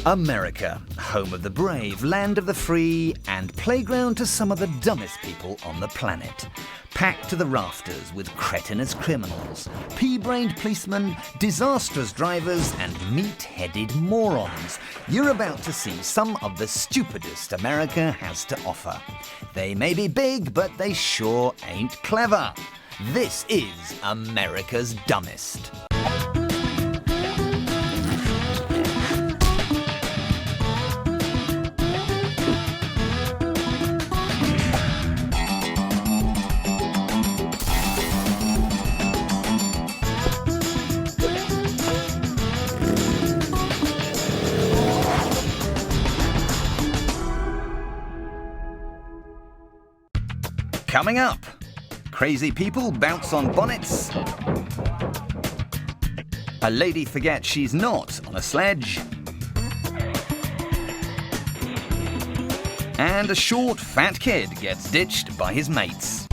America, home of the brave, land of the free, and playground to some of the dumbest people on the planet. Packed to the rafters with cretinous criminals, pea-brained policemen, disastrous drivers, and meat-headed morons. You're about to see some of the stupidest America has to offer. They may be big, but they sure ain't clever. This is America's Dumbest. Coming up, crazy people bounce on bonnets, a lady forgets she's not on a sledge, and a short, fat kid gets ditched by his mates.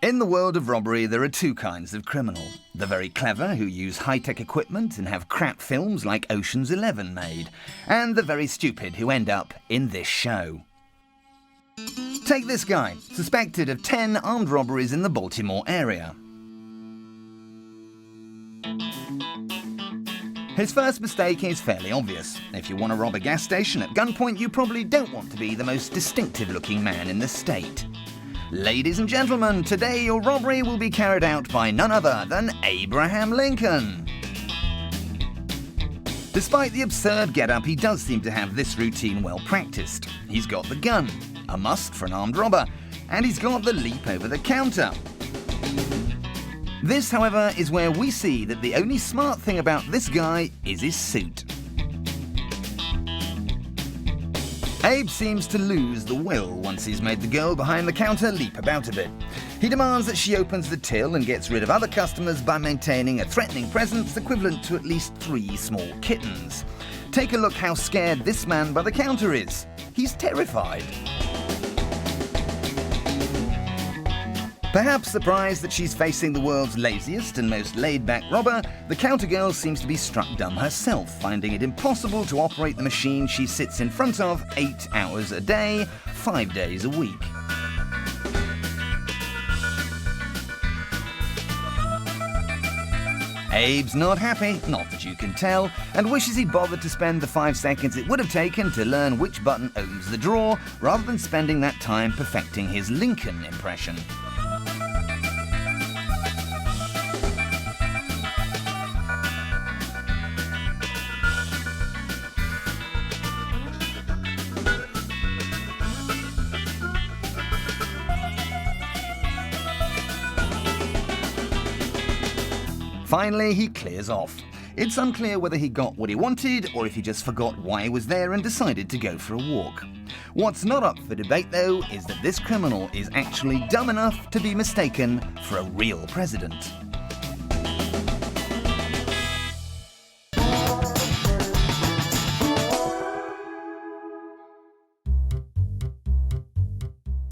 In the world of robbery, there are two kinds of criminal. The very clever, who use high-tech equipment and have crap films like Ocean's 11 made, and the very stupid, who end up in this show. Take this guy, suspected of 10 armed robberies in the Baltimore area. His first mistake is fairly obvious. If you want to rob a gas station at gunpoint, you probably don't want to be the most distinctive-looking man in the state. Ladies and gentlemen, today your robbery will be carried out by none other than Abraham Lincoln. Despite the absurd getup, he does seem to have this routine well practiced. He's got the gun, a must for an armed robber, and he's got the leap over the counter. This, however, is where we see that the only smart thing about this guy is his suit. Abe seems to lose the will once he's made the girl behind the counter leap about a bit. He demands that she opens the till and gets rid of other customers by maintaining a threatening presence equivalent to at least 3 small kittens. Take a look how scared this man by the counter is. He's terrified. Perhaps surprised that she's facing the world's laziest and most laid-back robber, the counter girl seems to be struck dumb herself, finding it impossible to operate the machine she sits in front of 8 hours a day, 5 days a week. Abe's not happy, not that you can tell, and wishes he'd bothered to spend the 5 seconds it would have taken to learn which button opens the drawer, rather than spending that time perfecting his Lincoln impression. Finally, he clears off. It's unclear whether he got what he wanted or if he just forgot why he was there and decided to go for a walk. What's not up for debate, though, is that this criminal is actually dumb enough to be mistaken for a real president.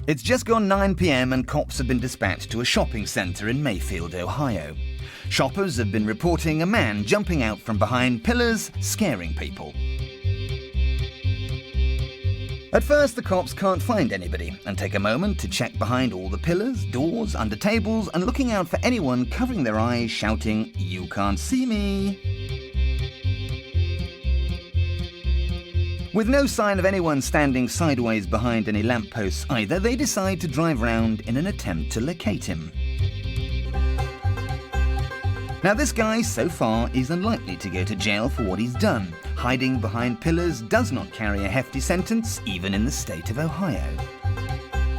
It's just gone 9 p.m. and cops have been dispatched to a shopping centre in Mayfield, Ohio. Shoppers have been reporting a man jumping out from behind pillars, scaring people. At first, the cops can't find anybody and take a moment to check behind all the pillars, doors, under tables, and looking out for anyone covering their eyes, shouting, "You can't see me." With no sign of anyone standing sideways behind any lampposts either, they decide to drive round in an attempt to locate him. Now, this guy, so far, is unlikely to go to jail for what he's done. Hiding behind pillars does not carry a hefty sentence, even in the state of Ohio.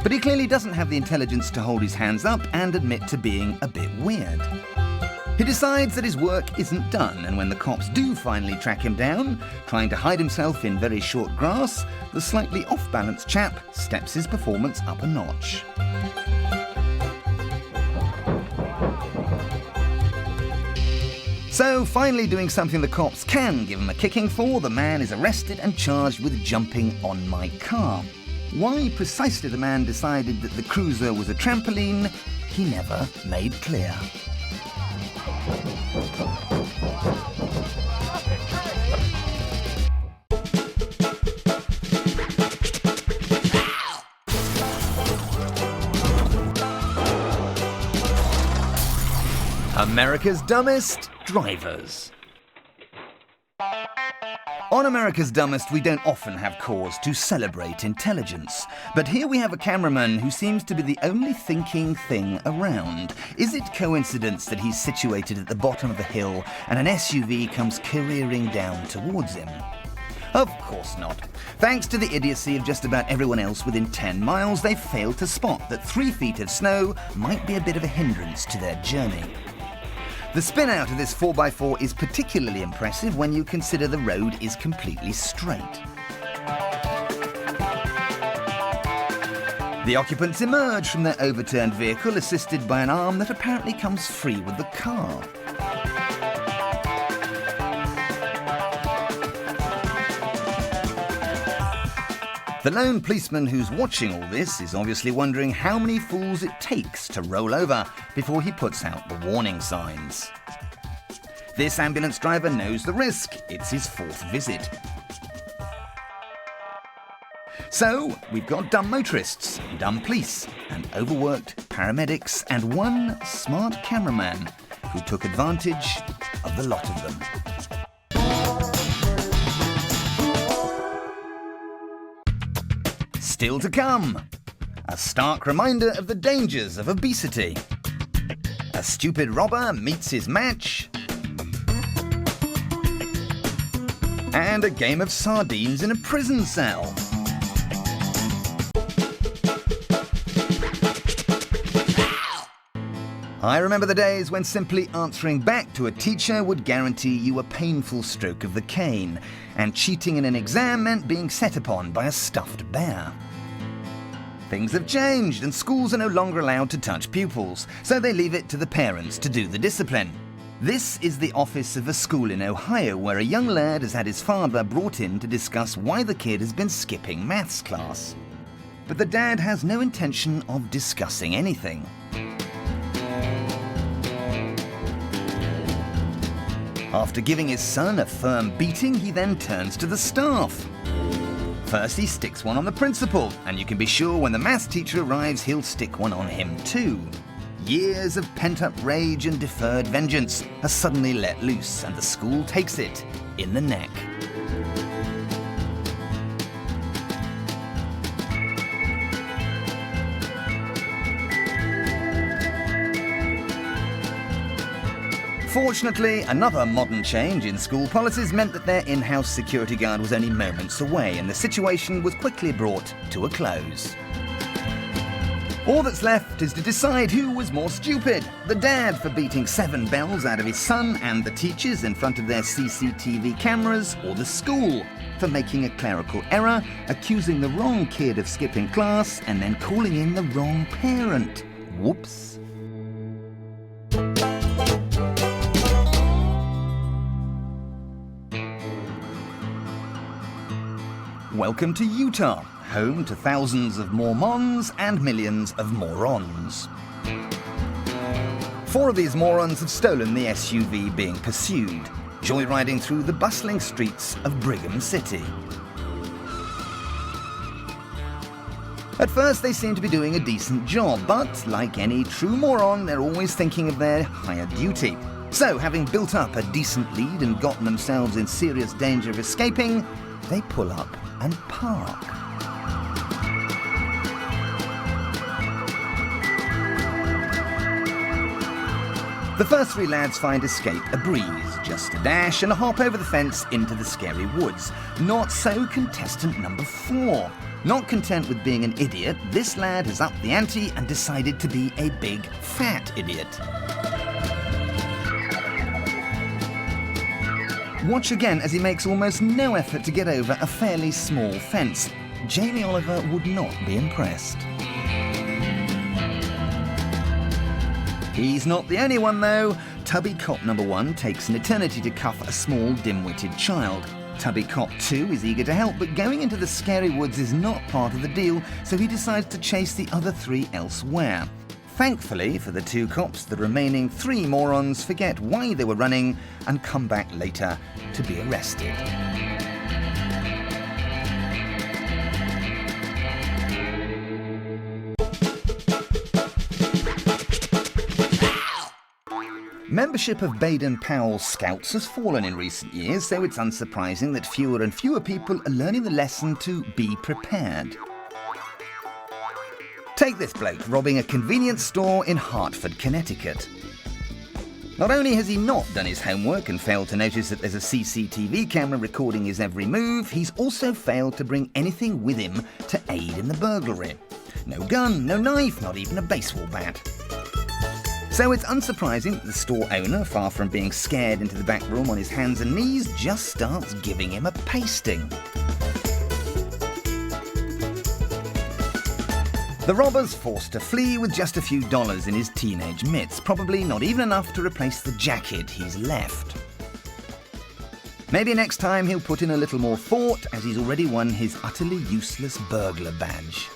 But he clearly doesn't have the intelligence to hold his hands up and admit to being a bit weird. He decides that his work isn't done, and when the cops do finally track him down, trying to hide himself in very short grass, the slightly off-balance chap steps his performance up a notch. So, finally doing something the cops can give him a kicking for, the man is arrested and charged with jumping on my car. Why precisely the man decided that the cruiser was a trampoline he never made clear. America's Dumbest Drivers. On America's Dumbest, we don't often have cause to celebrate intelligence. But here we have a cameraman who seems to be the only thinking thing around. Is it coincidence that he's situated at the bottom of a hill and an SUV comes careering down towards him? Of course not. Thanks to the idiocy of just about everyone else within 10 miles, they've failed to spot that 3 feet of snow might be a bit of a hindrance to their journey. The spin out of this 4x4 is particularly impressive when you consider the road is completely straight. The occupants emerge from their overturned vehicle assisted by an arm that apparently comes free with the car. The lone policeman who's watching all this is obviously wondering how many fools it takes to roll over before he puts out the warning signs. This ambulance driver knows the risk. It's his 4th visit. So, we've got dumb motorists, dumb police, and overworked paramedics, and one smart cameraman who took advantage of the lot of them. Still to come, a stark reminder of the dangers of obesity. A stupid robber meets his match. And a game of sardines in a prison cell. I remember the days when simply answering back to a teacher would guarantee you a painful stroke of the cane, and cheating in an exam meant being set upon by a stuffed bear. Things have changed, and schools are no longer allowed to touch pupils, so they leave it to the parents to do the discipline. This is the office of a school in Ohio where a young lad has had his father brought in to discuss why the kid has been skipping maths class. But the dad has no intention of discussing anything. After giving his son a firm beating, he then turns to the staff. First he sticks one on the principal, and you can be sure when the maths teacher arrives he'll stick one on him too. Years of pent-up rage and deferred vengeance are suddenly let loose, and the school takes it in the neck. Fortunately, another modern change in school policies meant that their in-house security guard was only moments away, and the situation was quickly brought to a close. All that's left is to decide who was more stupid, the dad for beating 7 bells out of his son and the teachers in front of their CCTV cameras, or the school for making a clerical error, accusing the wrong kid of skipping class, and then calling in the wrong parent. Whoops. Welcome to Utah, home to thousands of Mormons and millions of morons. 4 of these morons have stolen the SUV being pursued, joyriding through the bustling streets of Brigham City. At first they seem to be doing a decent job, but like any true moron, they're always thinking of their higher duty. So, having built up a decent lead and gotten themselves in serious danger of escaping, they pull up and park. The first 3 lads find escape a breeze, just a dash and a hop over the fence into the scary woods. Not so contestant number 4. Not content with being an idiot, this lad has upped the ante and decided to be a big, fat idiot. Watch again as he makes almost no effort to get over a fairly small fence. Jamie Oliver would not be impressed. He's not the only one though. Tubby Cop number 1 takes an eternity to cuff a small dim-witted child. Tubby Cop 2 is eager to help, but going into the scary woods is not part of the deal, so he decides to chase the other 3 elsewhere. Thankfully for the two cops, the remaining three morons forget why they were running and come back later to be arrested. Membership of Baden-Powell Scouts has fallen in recent years, so it's unsurprising that fewer and fewer people are learning the lesson to be prepared. Take this bloke robbing a convenience store in Hartford, Connecticut. Not only has he not done his homework and failed to notice that there's a CCTV camera recording his every move, he's also failed to bring anything with him to aid in the burglary. No gun, no knife, not even a baseball bat. So it's unsurprising that the store owner, far from being scared into the back room on his hands and knees, just starts giving him a pasting. The robber's forced to flee with just a few dollars in his teenage mitts, probably not even enough to replace the jacket he's left. Maybe next time he'll put in a little more thought, as he's already won his utterly useless burglar badge.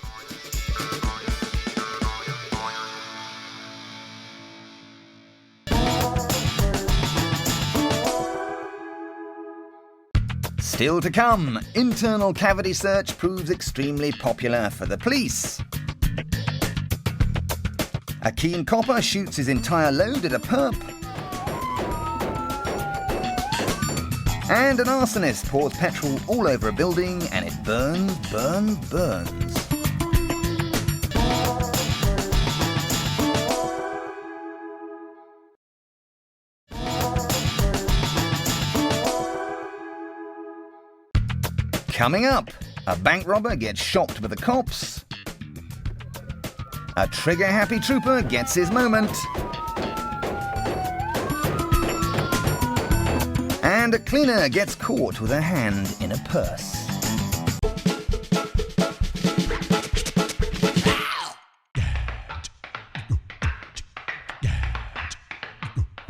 Still to come, internal cavity search proves extremely popular for the police. A keen copper shoots his entire load at a perp. And an arsonist pours petrol all over a building and it burns, burns, burns. Coming up, a bank robber gets shocked by the cops. A trigger-happy trooper gets his moment. And a cleaner gets caught with her hand in a purse.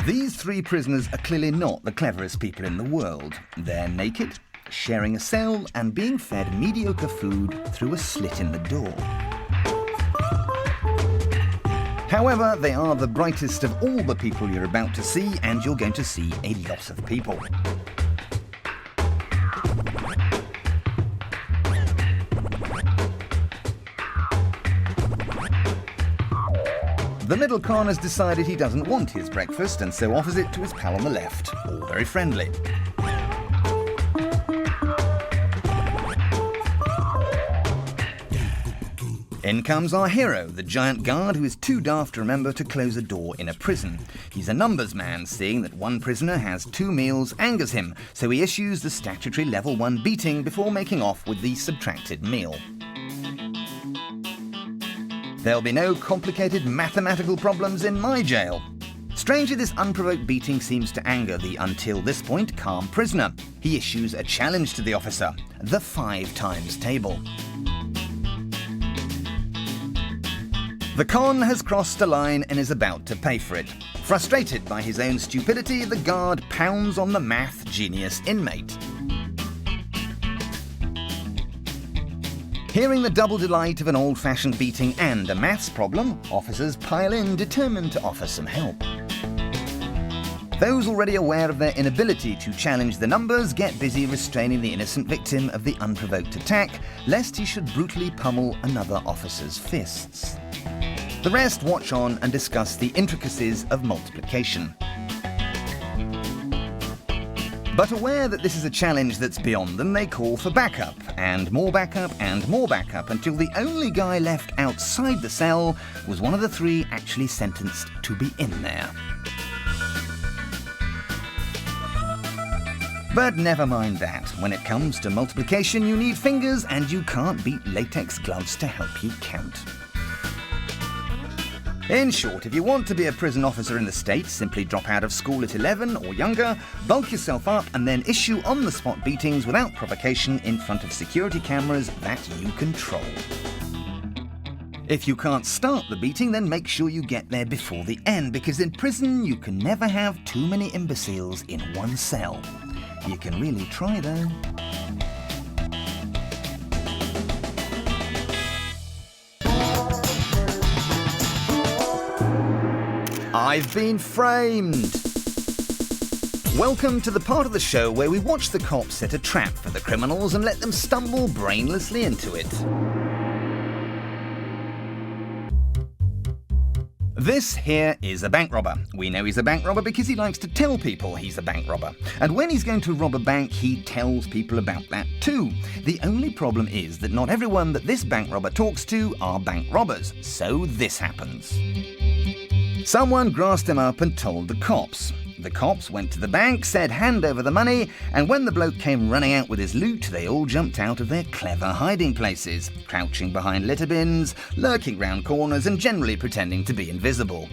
These three prisoners are clearly not the cleverest people in the world. They're naked, sharing a cell, and being fed mediocre food through a slit in the door. However, they are the brightest of all the people you're about to see, and you're going to see a lot of people. The middle con has decided he doesn't want his breakfast and so offers it to his pal on the left, all very friendly. In comes our hero, the giant guard who is too daft to remember to close a door in a prison. He's a numbers man, seeing that one prisoner has 2 meals angers him, so he issues the statutory level 1 beating before making off with the subtracted meal. There'll be no complicated mathematical problems in my jail. Strangely, this unprovoked beating seems to anger the, until this point, calm prisoner. He issues a challenge to the officer, the 5 times table. The con has crossed a line and is about to pay for it. Frustrated by his own stupidity, the guard pounds on the math genius inmate. Hearing the double delight of an old-fashioned beating and a maths problem, officers pile in, determined to offer some help. Those already aware of their inability to challenge the numbers get busy restraining the innocent victim of the unprovoked attack, lest he should brutally pummel another officer's fists. The rest watch on and discuss the intricacies of multiplication. But aware that this is a challenge that's beyond them, they call for backup, and more backup, and more backup, until the only guy left outside the cell was one of the 3 actually sentenced to be in there. But never mind that. When it comes to multiplication, you need fingers, and you can't beat latex gloves to help you count. In short, if you want to be a prison officer in the States, simply drop out of school at 11 or younger, bulk yourself up, and then issue on-the-spot beatings without provocation in front of security cameras that you control. If you can't start the beating, then make sure you get there before the end, because in prison you can never have too many imbeciles in one cell. You can really try, though. I've been framed! Welcome to the part of the show where we watch the cops set a trap for the criminals and let them stumble brainlessly into it. This here is a bank robber. We know he's a bank robber because he likes to tell people he's a bank robber. And when he's going to rob a bank, he tells people about that too. The only problem is that not everyone that this bank robber talks to are bank robbers. So this happens. Someone grassed him up and told the cops. The cops went to the bank, said hand over the money, and when the bloke came running out with his loot, they all jumped out of their clever hiding places, crouching behind litter bins, lurking round corners, and generally pretending to be invisible.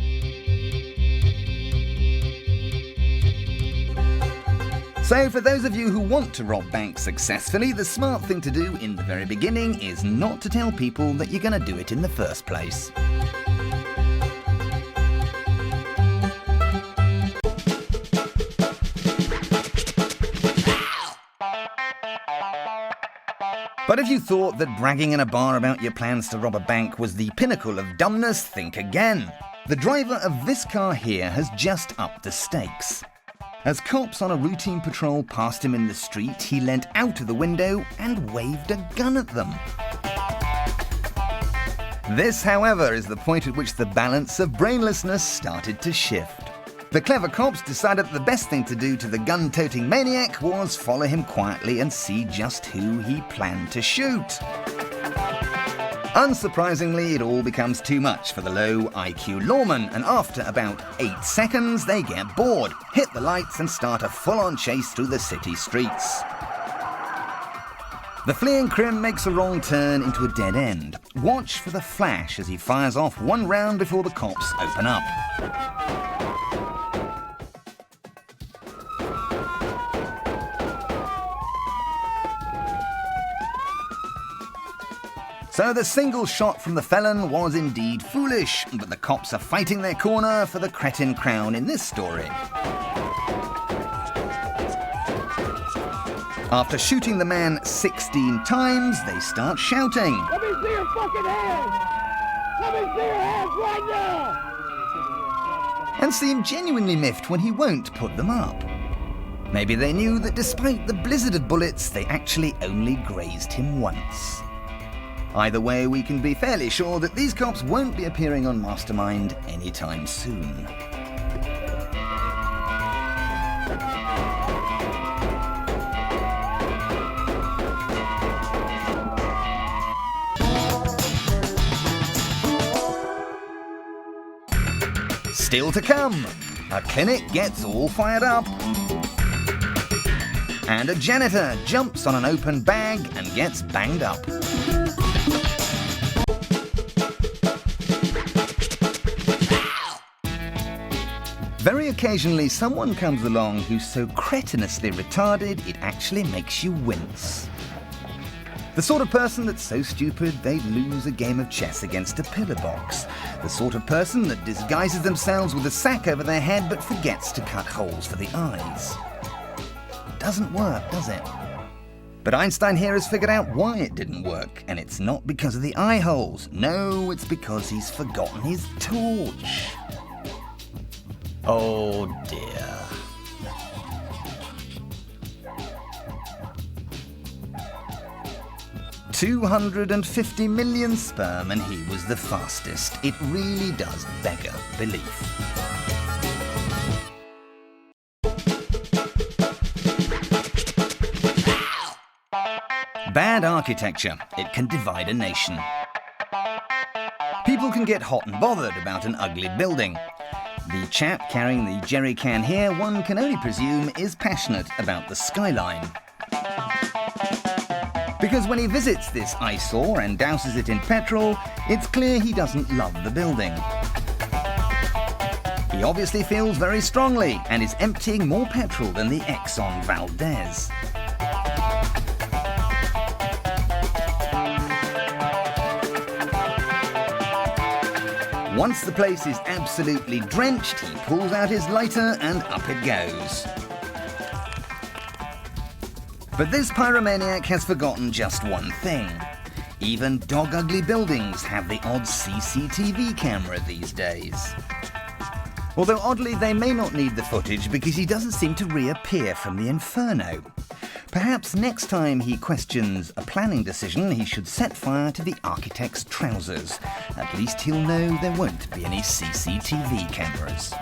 So for those of you who want to rob banks successfully, the smart thing to do in the very beginning is not to tell people that you're going to do it in the first place. But if you thought that bragging in a bar about your plans to rob a bank was the pinnacle of dumbness, think again. The driver of this car here has just upped the stakes. As cops on a routine patrol passed him in the street, he leant out of the window and waved a gun at them. This, however, is the point at which the balance of brainlessness started to shift. The clever cops decided that the best thing to do to the gun-toting maniac was follow him quietly and see just who he planned to shoot. Unsurprisingly, it all becomes too much for the low IQ lawman, and after about 8 seconds, they get bored, hit the lights and start a full-on chase through the city streets. The fleeing crim makes a wrong turn into a dead end. Watch for the flash as he fires off one round before the cops open up. So the single shot from the felon was indeed foolish, but the cops are fighting their corner for the cretin crown in this story. After shooting the man 16 times, they start shouting, "Let me see your fucking hands! Let me see your hands right now!" and seem genuinely miffed when he won't put them up. Maybe they knew that despite the blizzard of bullets, they actually only grazed him once. Either way, we can be fairly sure that these cops won't be appearing on Mastermind anytime soon. Still to come, a clinic gets all fired up, and a janitor jumps on an open bag and gets banged up. Very occasionally, someone comes along who's so cretinously retarded it actually makes you wince. The sort of person that's so stupid they'd lose a game of chess against a pillar box. The sort of person that disguises themselves with a sack over their head but forgets to cut holes for the eyes. Doesn't work, does it? But Einstein here has figured out why it didn't work, and it's not because of the eye holes. No, it's because he's forgotten his torch. Oh dear. $250 million sperm and he was the fastest. It really does beggar belief. Bad architecture. It can divide a nation. People can get hot and bothered about an ugly building. The chap carrying the jerry can here, one can only presume, is passionate about the skyline. Because when he visits this eyesore and douses it in petrol, it's clear he doesn't love the building. He obviously feels very strongly and is emptying more petrol than the Exxon Valdez. Once the place is absolutely drenched, he pulls out his lighter and up it goes. But this pyromaniac has forgotten just one thing. Even dog-ugly buildings have the odd CCTV camera these days. Although oddly, they may not need the footage because he doesn't seem to reappear from the inferno. Perhaps next time he questions a planning decision, he should set fire to the architect's trousers. At least he'll know there won't be any CCTV cameras.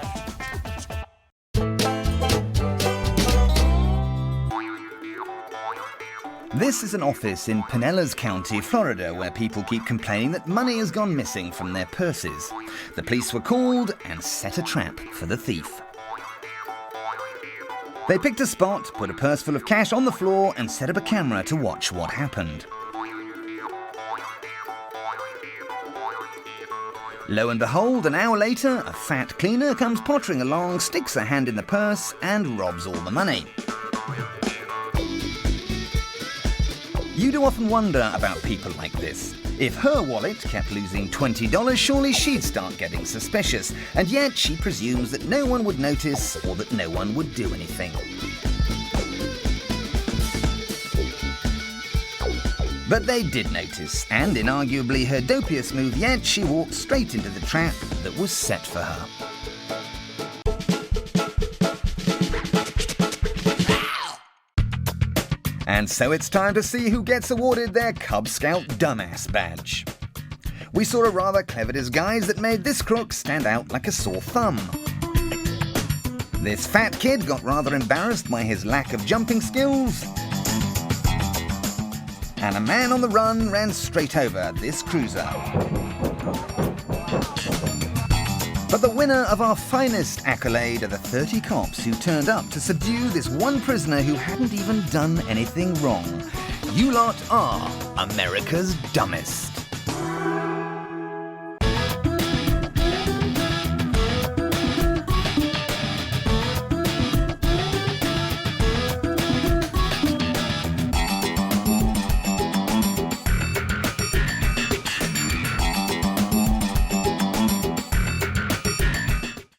This is an office in Pinellas County, Florida, where people keep complaining that money has gone missing from their purses. The police were called and set a trap for the thief. They picked a spot, put a purse full of cash on the floor, and set up a camera to watch what happened. Lo and behold, an hour later, a fat cleaner comes pottering along, sticks a hand in the purse, and robs all the money. You do often wonder about people like this. If her wallet kept losing $20, surely she'd start getting suspicious, and yet she presumes that no one would notice or that no one would do anything. But they did notice, and in arguably her dopiest move yet, she walked straight into the trap that was set for her. And so it's time to see who gets awarded their Cub Scout Dumbass badge. We saw a rather clever disguise that made this crook stand out like a sore thumb. This fat kid got rather embarrassed by his lack of jumping skills. And a man on the run ran straight over this cruiser. But the winner of our finest accolade are the 30 cops who turned up to subdue this one prisoner who hadn't even done anything wrong. You lot are America's dumbest.